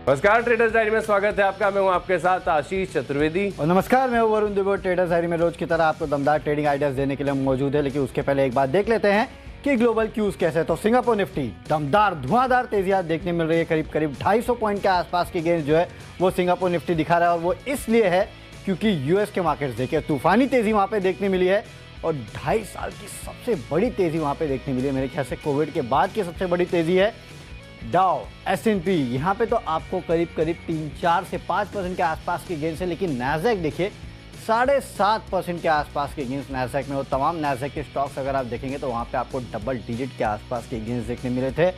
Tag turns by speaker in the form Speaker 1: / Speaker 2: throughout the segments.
Speaker 1: नमस्कार, traders diary में स्वागत है आपका। मैं हूं आपके साथ आशीष चतुर्वेदी
Speaker 2: और नमस्कार, मैं वरुण दुबे। ट्रेडर्स डायरी में रोज की तरह आपको दमदार ट्रेडिंग आइडियाज देने के लिए मौजूद है, लेकिन उसके पहले एक बात देख लेते हैं कि ग्लोबल क्यूज कैसे है। तो सिंगापुर निफ्टी दमदार धुआंधार तेजियां देखने मिल रही है। करीब करीब 250 पॉइंट के आसपास की गेंस जो है वो सिंगापुर निफ्टी दिखा रहा है, और वो इसलिए है क्योंकि यूएस के मार्केट्स देखिए तूफानी तेजी वहाँ पे देखने मिली है, और 2.5 साल की सबसे बड़ी तेजी वहाँ पे देखने मिली है। मेरे ख्याल से कोविड के बाद की सबसे बड़ी तेजी है। डाउ, S&P यहाँ पे तो आपको करीब करीब 3-4 से 5% के आसपास की गेंस है, लेकिन नैसडैक देखिए 7.5% के आसपास के गेंस नैसडैक में। और तमाम नैसडैक के स्टॉक्स अगर आप देखेंगे तो वहाँ पे आपको डबल डिजिट के आसपास के गेंस देखने मिले थे।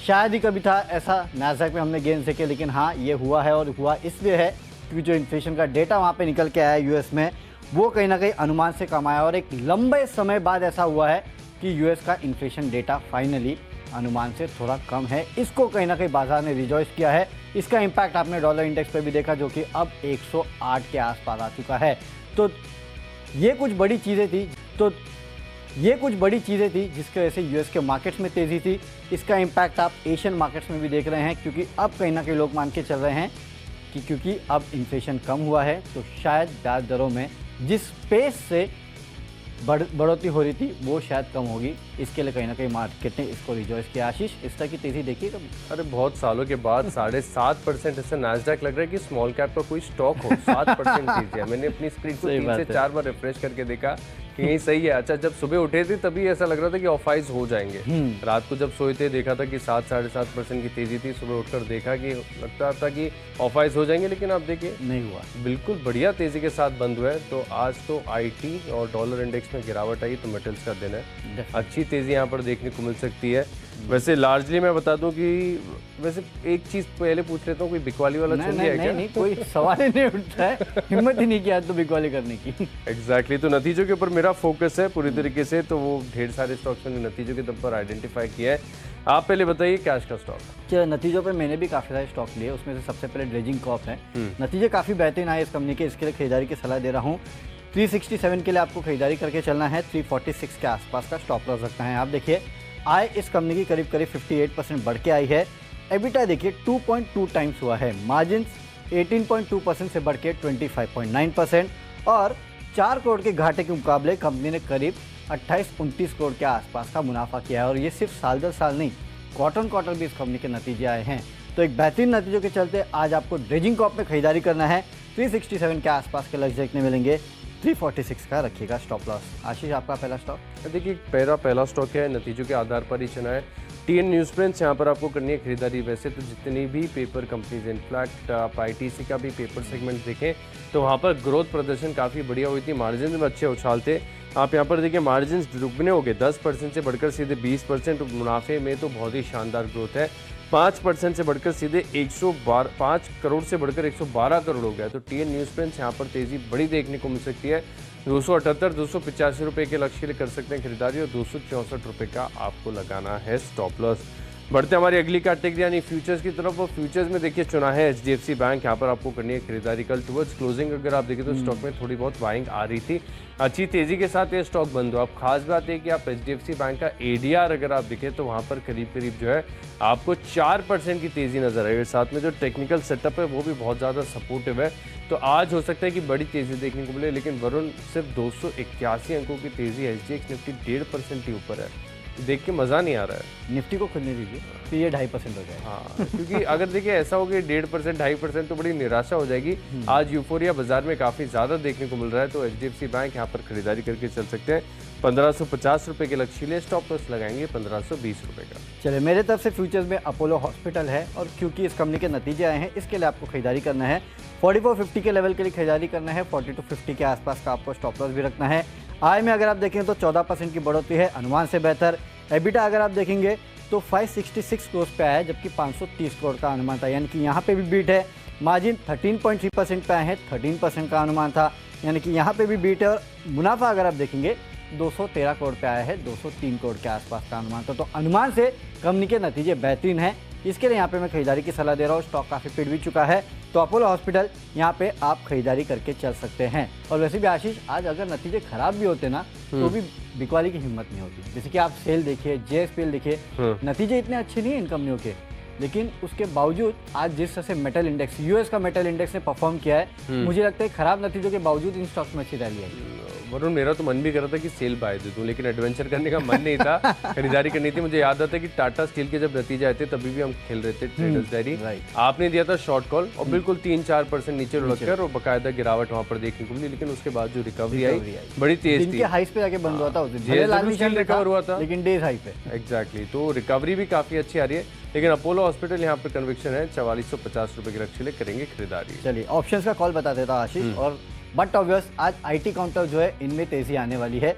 Speaker 2: शायद ही कभी था ऐसा नैसडैक में हमने गेंस देखे, लेकिन हाँ ये हुआ है, और हुआ इसलिए है क्योंकि जो इन्फ्लेशन का डेटा वहाँ पे निकल के आया यूएस में वो कहीं ना कहीं अनुमान से कम आया, और एक लंबे समय बाद ऐसा हुआ है कि यूएस का इन्फ्लेशन डेटा फाइनली अनुमान से थोड़ा कम है। इसको कहीं ना कहीं बाजार ने रिजॉइस किया है। इसका इम्पैक्ट आपने डॉलर इंडेक्स पे भी देखा, जो कि अब 108 के आसपास आ चुका है। तो ये कुछ बड़ी चीज़ें थी जिसकी वजह से यूएस के मार्केट्स में तेज़ी थी। इसका इम्पैक्ट आप एशियन मार्केट्स में भी देख रहे हैं, क्योंकि अब कहीं ना कहीं लोग मान के चल रहे हैं कि क्योंकि अब इन्फ्लेशन कम हुआ है तो शायद ब्याज दरों में जिस पेस से बढ़ोतरी हो रही थी वो शायद कम होगी। इसके लिए कहीं ना कहीं मार्केट ने इसको रिजॉइस किया। आशीष, इस तरह की तेजी देखिए कभी?
Speaker 1: अरे बहुत सालों के बाद 7.5% ऐसे नैसडैक लग रहा है कि स्मॉल कैप का कोई स्टॉक हो। 7% तेजी है। मैंने अपनी स्क्रीन को 3 से 4 बार रिफ्रेश करके देखा कि यही सही है। अच्छा, जब सुबह उठे थे तभी ऐसा लग रहा था कि ऑफाइज हो जाएंगे। रात को जब सोए थे देखा था कि 7-7.5% की तेजी थी। सुबह उठकर देखा कि लगता था कि ऑफाइज हो जाएंगे, लेकिन आप देखिए
Speaker 2: नहीं हुआ।
Speaker 1: बिल्कुल बढ़िया तेजी के साथ बंद हुआ है। तो आज तो आईटी और डॉलर इंडेक्स में गिरावट आई, तो मेटल्स का दिन है। अच्छी तेजी यहाँ पर देखने को मिल सकती है। वैसे लार्जली मैं बता दूं कि वैसे एक चीज पहले पूछ लेता हूँ, कोई बिकवाली वाला चल रहा है क्या?
Speaker 2: नहीं, कोई सवाल ही नहीं उठता है। हिम्मत ही नहीं किया तो बिकवाली करने की।
Speaker 1: एग्जैक्टली। तो नतीजों के ऊपर मेरा फोकस है पूरी तरीके से। तो वो ढेर सारे स्टॉक्स मैंने नतीजों के दम पर आइडेंटिफाई किया है। आप पहले बताइए कैश का स्टॉक।
Speaker 2: नतीजों पे मैंने भी काफ़ी सारे स्टॉक लिए, उसमें से सबसे पहले ड्रेजिंग कॉर्प है। नतीजे काफ़ी बेहतरीन आए इस कंपनी के, इसके लिए खरीदारी की सलाह दे रहा हूँ। 367 के लिए आपको खरीदारी करके चलना है। 346 के आसपास का स्टॉप लॉस रखना है। आप देखिए आय इस कंपनी की करीब करीब 58% बढ़ के आई है। एबिटा देखिए 2.2 टाइम्स हुआ है। मार्जिन 18.2% से बढ़ के 25.9%, और 4 करोड़ के घाटे के मुकाबले कंपनी ने करीब 28-29 करोड़ के आसपास का मुनाफा किया है। और ये सिर्फ साल दर साल नहीं, क्वार्टर भी इस कंपनी के नतीजे आए हैं। तो एक बेहतरीन नतीजों के चलते आज आपको ड्रेजिंग कॉर्प में खरीदारी करना है। 367 के आसपास के लक्ष्य देखने मिलेंगे। 346 का रखिएगा स्टॉप लॉस। आशीष, आपका पहला स्टॉक?
Speaker 1: देखिए पहला स्टॉक है, नतीजों के आधार पर ही चुना है। टीएन न्यूज़प्रिंट्स, यहाँ पर आपको करनी है खरीदारी। वैसे तो जितनी भी पेपर कंपनीज, इनफैक्ट आप आईटीसी का भी पेपर सेगमेंट देखें तो वहाँ पर ग्रोथ प्रदर्शन काफ़ी बढ़िया हुई थी। मार्जिन में अच्छे उछाल थे। आप यहाँ पर देखिए मार्जिन दुगने हो गए, 10% से बढ़कर सीधे 20%। मुनाफे में तो बहुत ही शानदार ग्रोथ है। 5% से बढ़कर सीधे 5 करोड़ से बढ़कर 112 करोड़ हो गया। तो टीएन न्यूज़प्रिंट्स यहाँ पर तेज़ी बड़ी देखने को मिल सकती है। 278-285 रुपये के लक्ष्य के लिए कर सकते हैं खरीदारी, और 264 रुपये का आपको लगाना है स्टॉप लॉस। बढ़ते हमारी अगली कैटेगरी यानी फ्यूचर्स की तरफ। वो फ्यूचर्स में देखिए चुना है एचडीएफसी बैंक। यहाँ पर आपको करनी है खरीदारी। कल टुवर्ड्स क्लोजिंग अगर आप देखें तो स्टॉक में थोड़ी बहुत बाइंग आ रही थी। अच्छी तेजी के साथ ये स्टॉक बंद हुआ। अब खास बात है कि आप एचडीएफसी बैंक का एडीआर अगर आप देखें तो वहाँ पर करीब जो है आपको 4% की तेजी नजर आई है। साथ में जो टेक्निकल सेटअप है वो भी बहुत ज़्यादा सपोर्टिव है। तो आज हो सकता है कि बड़ी तेजी देखने को मिले, लेकिन वरुण सिर्फ 281 अंकों की तेजी, एचडीएक्स निफ्टी 1.5% ही ऊपर है। देख के मज़ा नहीं आ रहा है।
Speaker 2: निफ्टी को खुलने दीजिए, फिर ये 2.5% हो जाएगा।
Speaker 1: हाँ, क्योंकि अगर देखिए ऐसा हो गया 1.5%, 2.5% तो बड़ी निराशा हो जाएगी। आज यूफोरिया बाजार में काफ़ी ज़्यादा देखने को मिल रहा है। तो एचडीएफसी बैंक यहाँ पर खरीदारी करके चल सकते हैं। 1550 रुपये के लक्ष्य लिए स्टॉप लॉस लगाएंगे 1520 रुपये का।
Speaker 2: चलिए, मेरे तरफ से फ्यूचर्स में अपोलो हॉस्पिटल है, और क्योंकि इस कंपनी के नतीजे आए हैं इसके लिए आपको खरीदारी करना है। 4450 के लेवल के लिए खरीदारी करना है। 4250 के आसपास का आपको स्टॉप लॉस भी रखना है। आय में अगर आप देखें तो 14% की बढ़ोतरी है, अनुमान से बेहतर। एबिटा अगर आप देखेंगे तो 566 करोड़ पे आया है, जबकि 530 करोड़ का अनुमान था, यानी कि यहाँ पे भी बीट है। मार्जिन 13.3% पे आए हैं, 13% का अनुमान था, यानी कि यहाँ पे भी बीट है। और मुनाफा अगर आप देखेंगे 213 करोड़ पे आया है, 203 करोड़ के आसपास का अनुमान था। तो अनुमान से कंपनी के नतीजे बेहतरीन हैं। इसके लिए यहाँ पे मैं खरीदारी की सलाह दे रहा हूँ। स्टॉक काफ़ी पिट भी चुका है, तो अपोलो हॉस्पिटल यहाँ पे आप खरीदारी करके चल सकते हैं। और वैसे भी आशीष, आज अगर नतीजे खराब भी होते ना तो भी बिकवाली की हिम्मत नहीं होती। जैसे कि आप सेल देखिए, जेएसपीएल देखिए, नतीजे इतने अच्छे नहीं है इन कंपनियों के, लेकिन उसके बावजूद आज जिस तरह से मेटल इंडेक्स, यूएस का मेटल इंडेक्स ने परफॉर्म किया है, मुझे लगता है खराब नतीजों के बावजूद इन स्टॉक्स में अच्छी रैली आई।
Speaker 1: वरुण, मेरा तो मन भी कर रहा था कि सेल बाय दे दूं, लेकिन एडवेंचर करने का मन नहीं था, खरीदारी करनी थी। मुझे याद आता है कि टाटा स्टील के जब नतीजे आए थे तभी भी हम खेल रहे थे ट्रेडर्स डायरी। आपने दिया था शॉर्ट कॉल और बिल्कुल 3-4% नीचे लुढ़ककर और बकायदा गिरावट वहां पर देखने को मिली, लेकिन उसके बाद जो रिकवरी आई बड़ी तेज थी।
Speaker 2: हाइस पे जाके बंद हुआ था उस दिन,
Speaker 1: रिकवर हुआ था,
Speaker 2: लेकिन डेज हाई पे।
Speaker 1: एग्जैक्टली, तो रिकवरी भी काफी अच्छी आ रही है। लेकिन अपोलो हॉस्पिटल यहाँ पर कन्विक्शन है 4450 रुपए के लक्ष्य लिए करेंगे खरीदारी।
Speaker 2: चलिए ऑप्शंस का कॉल बता देता आशीष। और बट ऑब्वियस आज आईटी काउंटर जो है इनमें तेजी आने वाली है।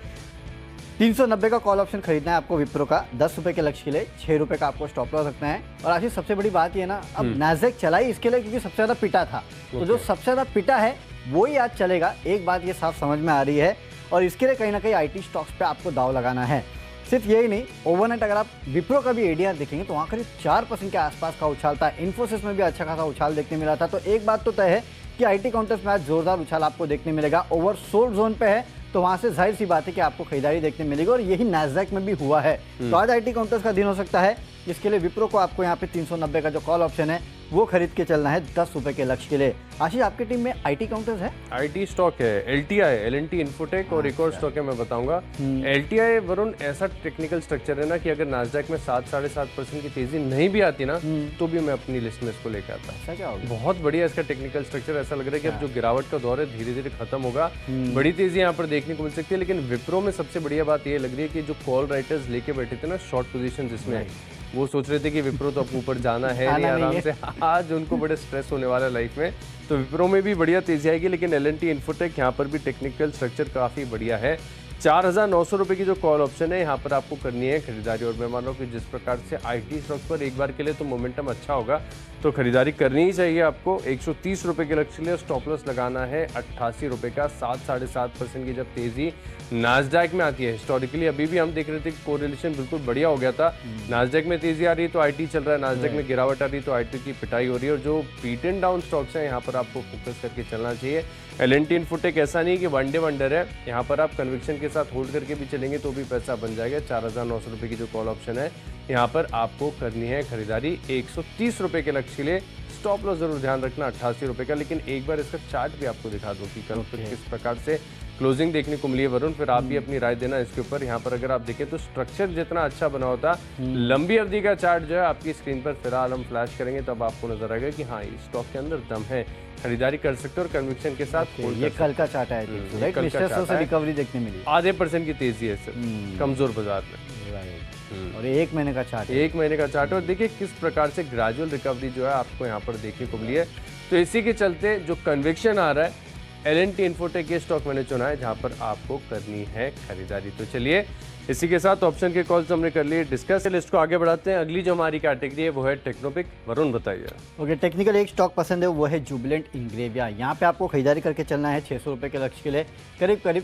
Speaker 2: 390 का कॉल ऑप्शन खरीदना है आपको विप्रो का 10 रुपए के लक्ष्य के लिए, 6 रुपए का आपको स्टॉप लॉस रखना है। और आशीष सबसे बड़ी बात ये ना, अब नैस्डैक चला ही इसके लिए क्योंकि सबसे ज्यादा पिटा था, तो जो सबसे ज्यादा पिटा है वो ही आज चलेगा। एक बात ये साफ समझ में आ रही है, और इसके लिए कहीं ना कहीं आईटी स्टॉक्स पे आपको दाव लगाना है। सिर्फ यही नहीं, ओवरनाइट अगर आप विप्रो का भी एडीआर देखेंगे तो वहाँ करीब 4% के आसपास का उछाल था। इन्फोसिस में भी अच्छा खासा उछाल देखने मिला था। तो एक बात तो तय है कि आईटी काउंटर्स में आज जोरदार उछाल आपको देखने मिलेगा। ओवरसोल्ड जोन पे है तो वहां से जाहिर सी बात है कि आपको खरीदारी देखने मिलेगी, और यही नैस्डैक में भी हुआ है। तो आज आईटी काउंटर्स का दिन हो सकता है, इसके लिए विप्रो को आपको यहाँ पे 390 का जो कॉल ऑप्शन है वो खरीद के चलना है 10 रुपए के लक्ष्य के लिए। आशीष, आपकी टीम में आईटी काउंटर्स है?
Speaker 1: आईटी स्टॉक है, एलटीआई, एल&टी इन्फोटेक, और एक और स्टॉक है मैं बताऊंगा। एलटीआई वरुण ऐसा टेक्निकल स्ट्रक्चर है ना कि अगर नास्डैक में 7-7.5% की तेजी नहीं भी आती ना तो भी मैं अपनी लिस्ट में इसको लेकर आता।
Speaker 2: ऐसा क्या होगा?
Speaker 1: बहुत बढ़िया इसका टेक्निकल स्ट्रक्चर। ऐसा लग रहा है कि अब जो गिरावट का दौर है धीरे धीरे खत्म होगा, बड़ी तेजी यहाँ पर देखने को मिल सकती है। लेकिन विप्रो में सबसे बढ़िया बात ये लग रही है कि जो कॉल राइटर्स लेके बैठे थे ना शॉर्ट पोजीशन, जिसमें वो सोच रहे थे कि विप्रो तो अब ऊपर जाना है नहीं आराम से, आज उनको बड़े स्ट्रेस होने वाला है लाइफ में, तो विप्रो में भी बढ़िया तेजी आएगी। लेकिन एल&टी इन्फोटेक यहाँ पर भी टेक्निकल स्ट्रक्चर काफ़ी बढ़िया है। 4900 रुपए की जो कॉल ऑप्शन है यहाँ पर आपको करनी है खरीदारी। और मैं मान रहा हूँ कि जिस प्रकार से आईटी स्टॉक्स पर एक बार के लिए तो मोमेंटम अच्छा होगा, तो खरीदारी करनी ही चाहिए आपको। 130 रुपए के लक्ष्य लिए स्टॉप लॉस लगाना है 88 रुपए का। 7-7.5% की जब तेजी नास्डैक में आती है, हिस्टोरिकली अभी भी हम देख रहे थे कि कोरिलेशन बिल्कुल बढ़िया हो गया था। नास्डैक में तेजी आ रही है तो आईटी चल रहा है, नास्डैक में गिरावट आ रही है तो आईटी की पिटाई हो रही है। और जो बीटन डाउन स्टॉक्स हैं यहाँ पर आपको फोकस करके चलना चाहिए। एल&टी इन्फोटेक ऐसा नहीं कि वन डे वंडर है, यहाँ पर आप कन्विक्शन के साथ होल्ड करके भी चलेंगे तो भी पैसा बन जाएगा। 4900 रुपए की जो कॉल ऑप्शन है यहाँ पर आपको करनी है खरीदारी 130 रुपए के लक्ष्य के लिए। स्टॉप लॉस जरूर ध्यान रखना 88 रुपए का। लेकिन एक बार इसका चार्ट भी आपको दिखा दूं कि कल किस प्रकार से क्लोजिंग देखने को मिली है वरुण, फिर आप भी अपनी राय देना इसके ऊपर। यहाँ पर अगर आप देखें तो स्ट्रक्चर जितना अच्छा बना होता, लंबी अवधि का चार्ट जो है आपकी स्क्रीन पर फिलहाल हम फ्लैश करेंगे तब आपको नजर आएगा कि हाँ इस स्टॉक के अंदर दम है, खरीदारी कर सकते हो और कन्विक्शन के साथ।
Speaker 2: ये कल का चार्ट है, रिकवरी देखने मिली,
Speaker 1: आधे % की तेजी है सर कमजोर बाजार में।
Speaker 2: और 1 महीने का चार्ट है,
Speaker 1: 1 महीने का चार्ट है। और देखिए किस प्रकार से ग्रेजुअल रिकवरी जो है आपको यहाँ पर देखने को मिली है। तो इसी के चलते जो कन्विक्शन आ रहा है, एल&टी इन्फोटेक के स्टॉक मैंने चुना है जहाँ पर आपको करनी है खरीदारी। तो चलिए इसी के साथ ऑप्शन के कॉल्स हमने कर लिए डिस्कस, लिस्ट को आगे बढ़ाते हैं। अगली जो हमारी कैटेगरी है वो है टेक्नोपिक। वरुण बताइए।
Speaker 2: ओके, टेक्निकल एक स्टॉक पसंद है वो है जुबिलेंट इंग्रेविया। यहाँ पे आपको खरीदारी करके चलना है 600 रुपये के लक्ष्य के लिए। करीब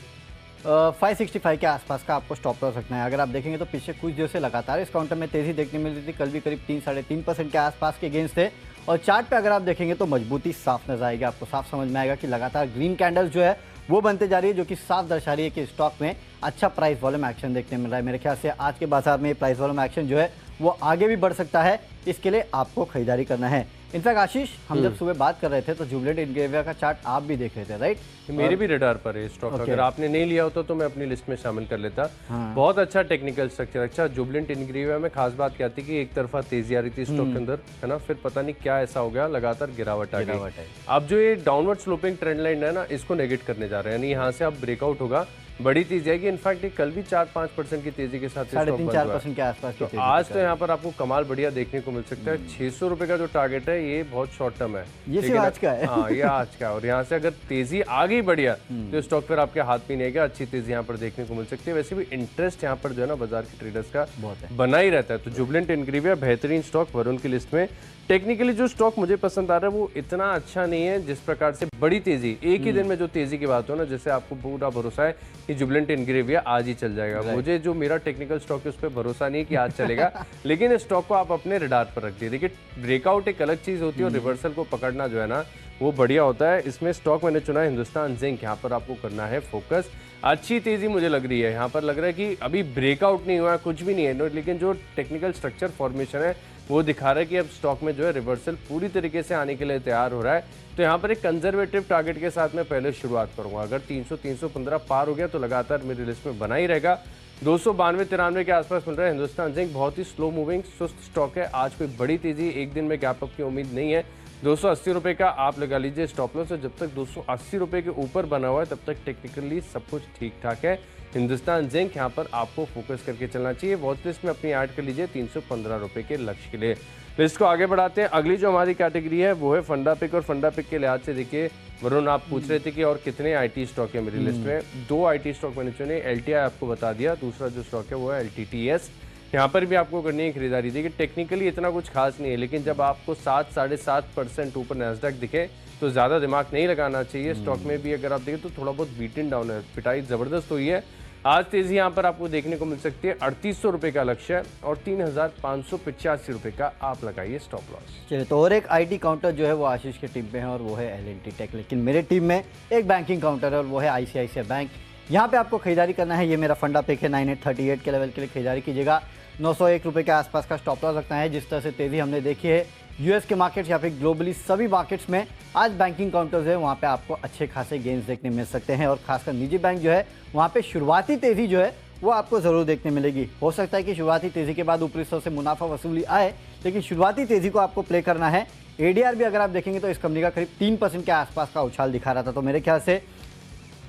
Speaker 2: 565 के आसपास का आपको स्टॉप लॉस रखना है। अगर आप देखेंगे तो पिछले कुछ दिनों से लगातार इस काउंटर में तेजी देखने मिल रही थी, कल भी करीब 3-3.5% के आसपास के गेंस थे। और चार्ट पे अगर आप देखेंगे तो मजबूती साफ नजर आएगी, आपको साफ समझ में आएगा कि लगातार ग्रीन कैंडल जो है वो बनते जा रही है, जो कि साफ दर्शा रही है कि स्टॉक में अच्छा प्राइस वॉल्यूम एक्शन देखने मिल रहा है। मेरे ख्याल से आज के बाजार में प्राइस वॉल्यूम एक्शन जो है वो आगे भी बढ़ सकता है, इसके लिए आपको खरीदारी करना है। इनफैक्ट आशीष, हम जब सुबह बात कर रहे थे तो जुबिलेंट इंग्रेविया का चार्ट आप भी देख रहे थे, राइट?
Speaker 1: मेरे भी रडार पर है स्टॉक। अगर आपने नहीं लिया होता तो मैं अपनी लिस्ट में शामिल कर लेता। बहुत अच्छा टेक्निकल स्ट्रक्चर। अच्छा, जुबिलेंट इंग्रेविया में खास बात क्या थी कि एक तरफा तेजी आ रही थी स्टॉक के अंदर, है ना, फिर पता नहीं क्या ऐसा हो गया, लगातार गिरावट आ गई। अब जो ये डाउनवर्ड स्लोपिंग ट्रेंड लाइन है ना, इसको नेगेट करने जा रहे हैं, यानी यहाँ से अब ब्रेकआउट होगा, बड़ी तेजी आएगी। इनफैक्ट कल भी 4-5% की तेजी के साथ
Speaker 2: 3.5-4% के आसपास की तेजी।
Speaker 1: आज तो यहाँ पर आपको कमाल बढ़िया देखने को मिल सकता है। 600 रुपए का जो टारगेट है ये बहुत शॉर्ट टर्म है,
Speaker 2: ये सिर्फ आज का है।
Speaker 1: हाँ, ये आज का है। और यहाँ से अगर तेजी आ गई बढ़िया तो स्टॉक फिर आपके हाथ में नहीं आएगा, अच्छी तेजी यहाँ पर देखने को मिल सकती है। वैसे भी इंटरेस्ट यहाँ पर जो है ना बाजार के ट्रेडर्स का बना ही रहता है। तो जुबिलेंट इंग्रेविया बेहतरीन स्टॉक वरुण की लिस्ट में। टेक्निकली जो स्टॉक मुझे पसंद आ रहा है वो इतना अच्छा नहीं है, जिस प्रकार से बड़ी तेजी एक ही दिन में जो तेजी की बात हो ना, जैसे आपको पूरा भरोसा है कि जुबिलेंट इंग्रेविया आज ही चल जाएगा। मुझे जो मेरा टेक्निकल स्टॉक है उस पर भरोसा नहीं है कि आज चलेगा लेकिन इस स्टॉक को आप अपने रडार पर रख दिए। देखिए ब्रेकआउट एक अलग चीज होती है और रिवर्सल को पकड़ना जो है ना वो बढ़िया होता है। इसमें स्टॉक मैंने चुना है हिंदुस्तान जिंक, यहाँ पर आपको करना है फोकस। अच्छी तेज़ी मुझे लग रही है। यहाँ पर लग रहा है कि अभी ब्रेकआउट नहीं हुआ है, कुछ भी नहीं है, लेकिन जो टेक्निकल स्ट्रक्चर फॉर्मेशन है वो दिखा रहा है कि अब स्टॉक में जो है रिवर्सल पूरी तरीके से आने के लिए तैयार हो रहा है। तो यहाँ पर एक कंजर्वेटिव टारगेट के साथ मैं पहले शुरुआत करूँगा। अगर 300-315 पार हो गया तो लगातार मेरी लिस्ट में बना ही रहेगा। 292-93 के आसपास मिल रहा है। हिंदुस्तान जिंक बहुत ही स्लो मूविंग सुस्त स्टॉक है, आज कोई बड़ी तेज़ी एक दिन में गैप अप की उम्मीद नहीं है। 280 रुपये का आप लगा लीजिए स्टॉप लॉस, और जब तक 280 रुपये के ऊपर बना हुआ है तब तक टेक्निकली सब कुछ ठीक ठाक है। हिंदुस्तान जिंक यहाँ पर आपको फोकस करके चलना चाहिए। वॉच लिस्ट में अपनी ऐड कर लीजिए 315 रुपये के लक्ष्य के लिए। लिस्ट को आगे बढ़ाते हैं। अगली जो हमारी कैटेगरी है वो है फंडा पिक, और फंडा पिक के लिहाज से देखिए वरुण, आप पूछ रहे थे कि और कितने आईटी स्टॉक है मेरी लिस्ट में। 2 आईटी स्टॉक मैंने चुने। एलटीआई आपको बता दिया, दूसरा जो स्टॉक है वो है एलटीटीएस। यहाँ पर भी आपको करनी है खरीदारी। देखिए टेक्निकली इतना कुछ खास नहीं है, लेकिन जब आपको 7-7.5% ऊपर नैस्डैक दिखे तो ज़्यादा दिमाग नहीं लगाना चाहिए। स्टॉक में भी अगर आप देखें तो थोड़ा बहुत बीटन डाउन है, पिटाई ज़बरदस्त हुई है। आज तेज़ी यहाँ पर आपको देखने को मिल सकती है। 3800 रुपये का लक्ष्य है और 3585 रुपये का आप लगाइए स्टॉप लॉस।
Speaker 2: चलिए, तो और एक आईटी काउंटर जो है वो आशीष के टीम में है और वो है एल&टी टेक, लेकिन मेरे टीम में एक बैंकिंग काउंटर है और वो है आईसीआईसीआई बैंक। यहाँ पे आपको खरीदारी करना है। ये मेरा फंडा पिक है। 9838 के लेवल के लिए खरीदारी कीजिएगा। 901 रुपये के आसपास का स्टॉप लॉस रखना है। जिस तरह से तेज़ी हमने देखी है यूएस के मार्केट्स या फिर ग्लोबली सभी मार्केट्स में, आज बैंकिंग काउंटर्स है वहाँ पे आपको अच्छे खासे गेंस देखने मिल सकते हैं। और खासकर निजी बैंक जो है वहाँ पे शुरुआती तेज़ी जो है वो आपको ज़रूर देखने मिलेगी। हो सकता है कि शुरुआती तेज़ी के बाद ऊपरी स्तर से मुनाफा वसूली आए, लेकिन शुरुआती तेज़ी को आपको प्ले करना है। एडीआर भी अगर आप देखेंगे तो इस कंपनी का करीब 3% के आसपास का उछाल दिखा रहा था। तो मेरे ख्याल से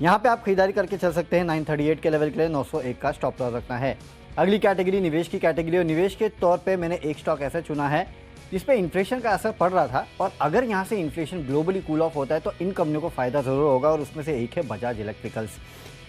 Speaker 2: यहाँ पे आप खरीदारी करके चल सकते हैं। 938 के लेवल के लिए 901 का स्टॉप लॉस रखना है। अगली कैटेगरी निवेश की कैटेगरी, और निवेश के तौर पे मैंने एक स्टॉक ऐसा चुना है जिस पे इन्फ्लेशन का असर पड़ रहा था, और अगर यहाँ से इन्फ्लेशन ग्लोबली कूल ऑफ होता है तो इन कंपनियों को फ़ायदा ज़रूर होगा, और उसमें से एक है बजाज इलेक्ट्रिकल्स।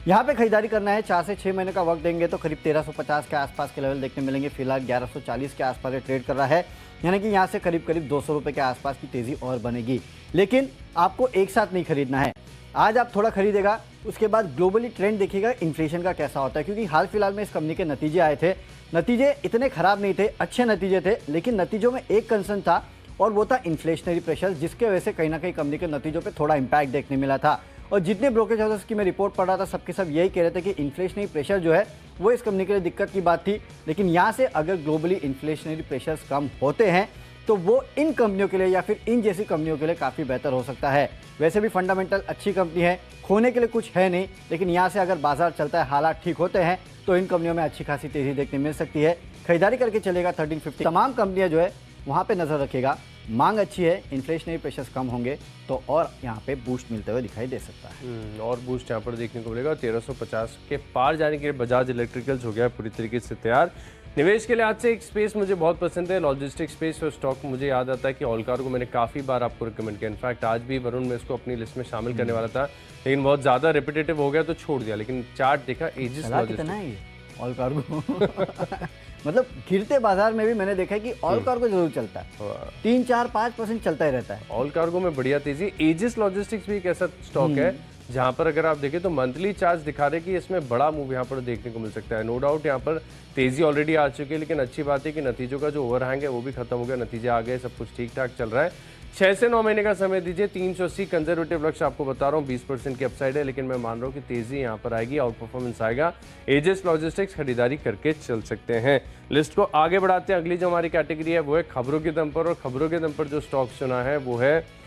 Speaker 2: यहाँ पे खरीदारी करना है। 4 से 6 महीने का वक्त देंगे तो करीब 1350 के आसपास के लेवल देखने मिलेंगे। फिलहाल 1140 के आसपास ट्रेड कर रहा है, यानी कि यहाँ से करीब 200 रुपये के आसपास की तेज़ी और बनेगी। लेकिन आपको एक साथ नहीं खरीदना है। आज आप थोड़ा खरीदेगा, उसके बाद ग्लोबली ट्रेंड देखिएगा इन्फ्लेशन का कैसा होता है, क्योंकि हाल फिलहाल में इस कंपनी के नतीजे आए थे। नतीजे इतने खराब नहीं थे, अच्छे नतीजे थे, लेकिन नतीजों में एक कंसर्न था और वो था इन्फ्लेशनरी प्रेशर, जिसके वजह से कहीं ना कहीं कंपनी के नतीजों पे थोड़ा इंपैक्ट देखने मिला था। और जितने ब्रोकरेज हाउसेस की मैं रिपोर्ट पढ़ रहा था सबके सब यही कह रहे थे कि इन्फ्लेशनरी प्रेशर जो है वो इस कंपनी के लिए दिक्कत की बात थी। लेकिन यहाँ से अगर ग्लोबली इन्फ्लेशनरी प्रेशर्स कम होते हैं तो वो इन कंपनियों के लिए या फिर इन जैसी कंपनियों के लिए काफ़ी बेहतर हो सकता है। वैसे भी फंडामेंटल अच्छी कंपनी है, खोने के लिए कुछ है नहीं, लेकिन यहाँ से अगर बाजार चलता है, हालात ठीक होते हैं तो इन कंपनियों में अच्छी खासी तेज़ी देखने मिल सकती है। खरीदारी करके चलेगा 1350। तमाम कंपनियाँ जो है वहाँ पे नज़र रखेगा। मांग अच्छी है, इन्फ्लेशनरी प्रेशर्स कम होंगे तो और यहाँ पे बूस्ट मिलते हुए दिखाई दे सकता है।
Speaker 1: और बूस्ट यहाँ पर देखने को मिलेगा। 1350 के पार जाने के लिए बजाज इलेक्ट्रिकल्स हो गया पूरी तरीके से तैयार। निवेश के लिहाज से एक स्पेस मुझे बहुत पसंद है, लॉजिस्टिक स्पेस और स्टॉक। मुझे याद आता है कि ऑलकार को मैंने काफ़ी बार आपको रिकमेंड किया। इनफैक्ट आज भी वरुण में इसको अपनी लिस्ट में शामिल करने वाला था, लेकिन बहुत ज़्यादा रिपीटेटिव हो गया तो छोड़ दिया। लेकिन चार्ट देखा, एजिस
Speaker 2: ऑल कार्गो मतलब गिरते बाजार में भी मैंने देखा है कि ऑल कार्गो जरूर चलता है, 3-4-5% चलता ही रहता है।
Speaker 1: ऑल कार्गो में बढ़िया तेजी। एजिस लॉजिस्टिक्स भी एक ऐसा स्टॉक है जहां पर अगर आप देखें तो मंथली चार्ज दिखा रहे कि इसमें बड़ा मूव यहाँ पर देखने को मिल सकता है। नो डाउट यहाँ पर तेजी ऑलरेडी आ चुकी है, लेकिन अच्छी बात है कि नतीजों का जो ओवरहैंग है वो भी खत्म हो गया, नतीजे आ गए, सब कुछ ठीक ठाक चल रहा है। 6 से 9 महीने का समय दीजिए। 380 कंजर्वेटिव लक्ष्य आपको बता रहा हूँ, 20% की अपसाइड है, लेकिन मैं मान रहा हूँ कि तेजी यहाँ पर आएगी, आउट परफॉर्मेंस आएगा। एजिस लॉजिस्टिक्स खरीदारी करके चल सकते हैं। लिस्ट को आगे बढ़ाते हैं। अगली जो हमारी कैटेगरी है वो है खबरों के दम पर, और खबरों के दम पर जो स्टॉक चुना है वो है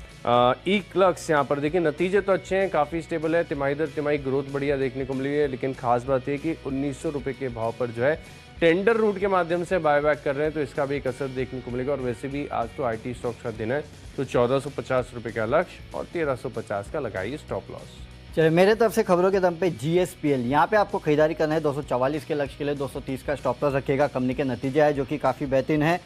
Speaker 1: ई-क्लर्क्स। यहाँ पर देखिए नतीजे तो अच्छे हैं, काफ़ी स्टेबल है, तिमाही दर तिमाही ग्रोथ बढ़िया देखने को मिली है, लेकिन खास बात यह कि 1900 रुपये के भाव पर जो है टेंडर रूट के माध्यम से बायबैक कर रहे हैं, तो इसका भी एक असर देखने को मिलेगा। और वैसे भी आज तो आईटी स्टॉक्स का दिन है, तो 1450 रुपये का लक्ष्य और 1350 का लगाइए स्टॉप लॉस।
Speaker 2: चलिए, मेरे तरफ से खबरों के दम पे GSPL, यहाँ पे आपको खरीदारी करना है। 244 के लक्ष्य के लिए 230 का स्टॉप लॉस रखिएगा। कंपनी के नतीजे आए जो कि काफ़ी बेहतरीन है।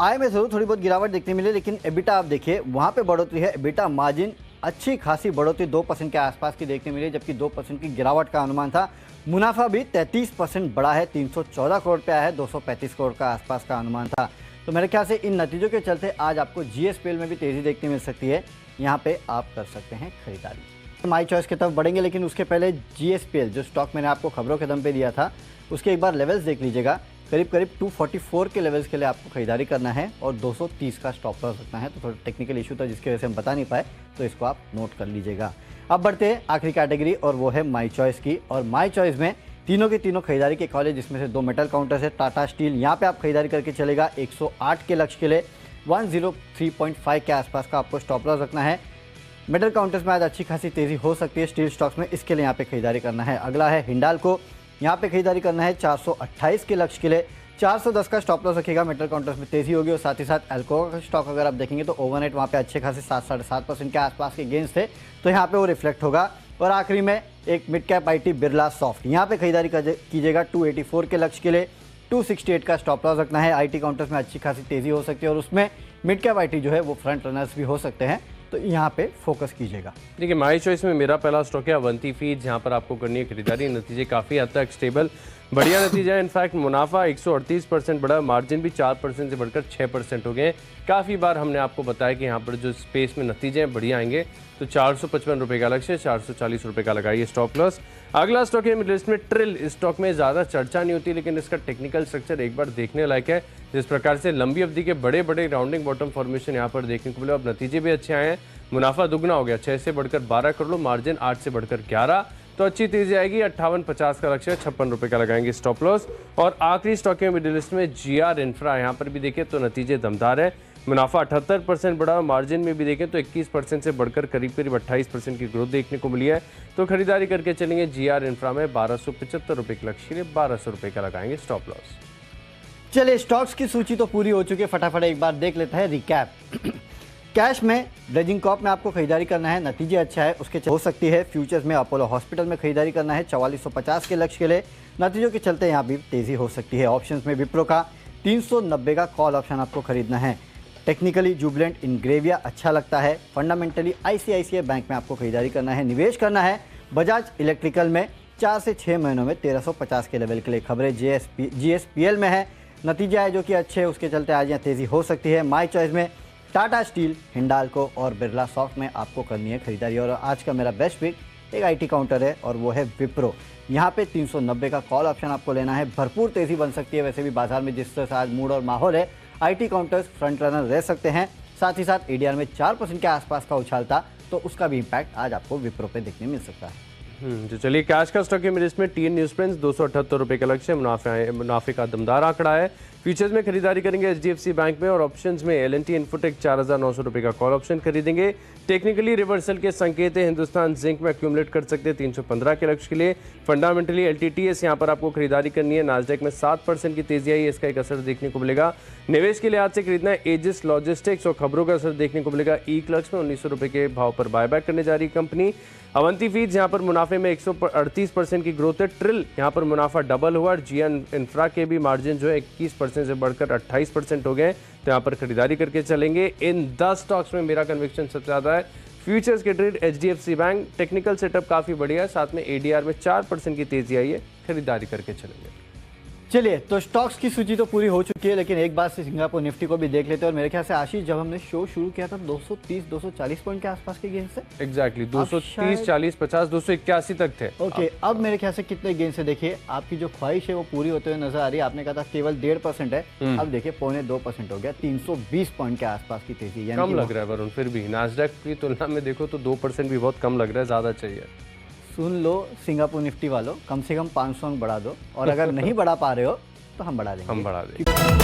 Speaker 2: आय में जरूर थोड़ी बहुत गिरावट देखने मिले, लेकिन एबिटा आप देखिए वहाँ पे बढ़ोतरी है। एबिटा मार्जिन अच्छी खासी बढ़ोतरी 2% के आसपास की देखने मिली, जबकि 2% की गिरावट का अनुमान था। मुनाफा भी 33% बढ़ा है, 314 करोड़ पे आया है, 235 करोड़ का आसपास का अनुमान था। तो मेरे ख्याल से इन नतीजों के चलते आज आपको GSPL में भी तेज़ी देखने मिल सकती है। यहाँ पे आप कर सकते हैं खरीदारी। माई चॉइस की तरफ बढ़ेंगे, लेकिन उसके पहले GSPL जो स्टॉक मैंने आपको खबरों के दम पे दिया था उसके एक बार लेवल्स देख लीजिएगा। करीब करीब 244 के लेवल्स के लिए आपको खरीदारी करना है और 230 का स्टॉप लॉस रखना है। तो थोड़ा टेक्निकल इशू था जिसकी वजह से हम बता नहीं पाए, तो इसको आप नोट कर लीजिएगा। अब बढ़ते हैं आखिरी कैटेगरी और वो है माई चॉइस की। और माई चॉइस में तीनों के तीनों खरीदारी के कॉल है, जिसमें से 2 मेटल काउंटर्स है। टाटा स्टील यहाँ पे आप खरीदारी करके चलेगा 108 के लक्ष्य के लिए 103.5 के आसपास का आपको स्टॉप लॉस रखना है। मेटल काउंटर्स में आज अच्छी खासी तेजी हो सकती है स्टील स्टॉक्स में, इसके लिए यहाँ पे खरीदारी करना है। अगला है हिंडाल्को, यहाँ पे खरीदारी करना है 428 के लक्ष्य के लिए 410 का स्टॉप लॉस रखेगा। मेटल काउंटर्स में तेजी होगी और साथ ही साथ अल्कोआ का स्टॉक अगर आप देखेंगे तो ओवरनाइट वहाँ पे अच्छे खासे 7-7.5% के आसपास के गेंस थे, तो यहाँ पे वो रिफ्लेक्ट होगा। और आखिरी में एक mid cap IT Birla soft, यहाँ पे खरीदारी कीजिएगा 284 के लक्ष्य के लिए 268 का स्टॉप लॉस रखना है। आईटी काउंटर्स में अच्छी खासी तेजी हो सकती है और उसमें मिड कैप आईटी जो है वो फ्रंट रनर्स भी हो सकते हैं, तो यहाँ पे फोकस कीजिएगा।
Speaker 1: देखिए माई चॉइस में मेरा पहला स्टॉक है अवंती फीड्स, जहाँ पर आपको करनी है खरीदारी। नतीजे काफ़ी हद तक स्टेबल, बढ़िया नतीजा है। इनफैक्ट मुनाफा 138% बढ़ा, मार्जिन भी 4% से बढ़कर 6% हो गए। काफ़ी बार हमने आपको बताया कि यहाँ पर जो स्पेस में नतीजे हैं बढ़िया आएंगे, तो 455 रुपये का लक्ष्य, 440 रुपये का लगाइए स्टॉप लॉस। अगला स्टॉक है मिडिल ईस्ट में ट्रिल। इस स्टॉक में ज़्यादा चर्चा नहीं होती, लेकिन इसका टेक्निकल स्ट्रक्चर एक बार देखने लायक है। जिस प्रकार से लंबी अवधि के बड़े बड़े राउंडिंग बॉटम फॉर्मेशन यहाँ पर देखने को मिले। अब नतीजे भी अच्छे आए हैं, मुनाफा दुगना हो गया, 6 से बढ़कर 12 करोड़, मार्जिन 8 से बढ़कर 11, तो अच्छी तेजी आएगी। 58.50 का लक्ष्य है, 56 रुपये का लगाएंगे स्टॉप लॉस। और आखिरी स्टॉक है मिडिल ईस्ट में जीआर इंफ्रा, यहाँ पर भी देखें तो नतीजे दमदार है। मुनाफा 78% बढ़ा, मार्जिन में भी देखें तो 21% से बढ़कर करीब करीब 28% की ग्रोथ देखने को मिली है। तो खरीदारी करके चलेंगे जीआर इंफ्रा में 1275 रुपये के लक्ष्य के लिए 1200 रुपये का लगाएंगे स्टॉप लॉस।
Speaker 2: चलिए स्टॉक्स की सूची तो पूरी हो चुकी है, फटाफट एक बार देख लेते हैं रिकैप। कैश में ड्रेजिंग कॉर्प में आपको खरीदारी करना है, नतीजे अच्छा है उसके हो सकती है। फ्यूचर्स में अपोलो हॉस्पिटल में खरीदारी करना है 4450 के लक्ष्य के लिए, नतीजों के चलते यहाँ भी तेजी हो सकती है। ऑप्शंस में विप्रो का 390 का कॉल ऑप्शन आपको खरीदना है। टेक्निकली जुबिलेंट इनग्रेविया अच्छा लगता है। फंडामेंटली आईसीआईसीआई बैंक में आपको खरीदारी करना है। निवेश करना है बजाज इलेक्ट्रिकल में 4 से 6 महीनों में 1350 के लेवल के लिए। खबरें जीएसपीएल में है, नतीजे आए जो कि अच्छे हैं, उसके चलते आज यहाँ तेजी हो सकती है। माई चॉइस में टाटा स्टील, हिंडाल्को और बिरला सॉफ्ट में आपको करनी है खरीदारी। और आज का मेरा बेस्ट पिक एक आईटी काउंटर है और वो है विप्रो। यहाँ पे 390 का कॉल ऑप्शन आपको लेना है। भरपूर तेजी बन सकती है, वैसे भी बाजार में जिस तरह से आज मूड और माहौल है, आईटी काउंटर्स फ्रंट रनर रह सकते हैं। साथ ही साथ एडीआर में 4% के आसपास का उछाल था, तो उसका भी इम्पैक्ट आज आपको विप्रो पे देखने मिल सकता है।
Speaker 1: तो चलिए कैश का स्टॉक है मेरे इसमें टीएन न्यूज़ प्रिंट्स 278 रुपये का लक्ष्य, मुनाफे का दमदार आंकड़ा है। फ्यूचर्स में खरीदारी करेंगे एचडीएफसी बैंक में और ऑप्शंस में एलएनटी इन्फोटेक 4900 रुपये का कॉल ऑप्शन खरीदेंगे। टेक्निकली रिवर्सल के संकेत है, हिंदुस्तान जिंक में एक्यूमुलेट कर सकते हैं 315 के लक्ष्य के लिए। फंडामेंटली एलटीटीएस यहाँ पर आपको खरीदारी करनी है। नास्डैक में 7% की तेजी आई है, इसका एक असर देखने को मिलेगा। निवेश के लिहाज से खरीदना है एजिस लॉजिस्टिक्स और खबरों का असर देखने को मिलेगा। ई क्लर्क्स में 1900 रुपये के भाव पर बायबैक करने जा रही कंपनी। अवंती फीड्स यहाँ पर मुनाफे में 138% की ग्रोथ है। ट्रिल यहाँ पर मुनाफा डबल हुआ और जीएन इंफ्रा के भी मार्जिन जो है 21% से बढ़कर 28% हो गए, तो यहाँ पर खरीदारी करके चलेंगे। इन 10 स्टॉक्स में मेरा कन्विक्शन सबसे ज़्यादा है। फ्यूचर्स के trade HDFC bank, technical setup काफ़ी बढ़िया है, साथ में एडीआर में 4% की तेजी आई है, खरीदारी करके चलेंगे।
Speaker 2: चलिए तो स्टॉक्स की सूची तो पूरी हो चुकी है, लेकिन एक बार से सिंगापुर निफ्टी को भी देख लेते हैं। और मेरे ख्याल से आशीष, जब हमने शो शुरू किया था 230-240 पॉइंट के आसपास के गेंद से
Speaker 1: एग्जैक्टली 230, 40, 50, 281 तक थे।
Speaker 2: ओके, अब मेरे ख्याल से कितने गेंद से देखिए आपकी जो ख्वाहिश है वो पूरी होते हुए नजर आ रही है। आपने कहा था केवल 1.5% है, अब देखिए 2.25% हो गया, 320 पॉइंट के आसपास की तेजी।
Speaker 1: कम लग रहा है वरुण, फिर भी नास्डैक की तुलना में देखो तो 2% भी बहुत कम लग रहा है, ज़्यादा चाहिए।
Speaker 2: सुन लो सिंगापुर निफ्टी वालों, कम से कम 500 अंक बढ़ा दो, और अगर नहीं बढ़ा पा रहे हो तो हम बढ़ा देंगे।
Speaker 1: हम बढ़ा देंगे।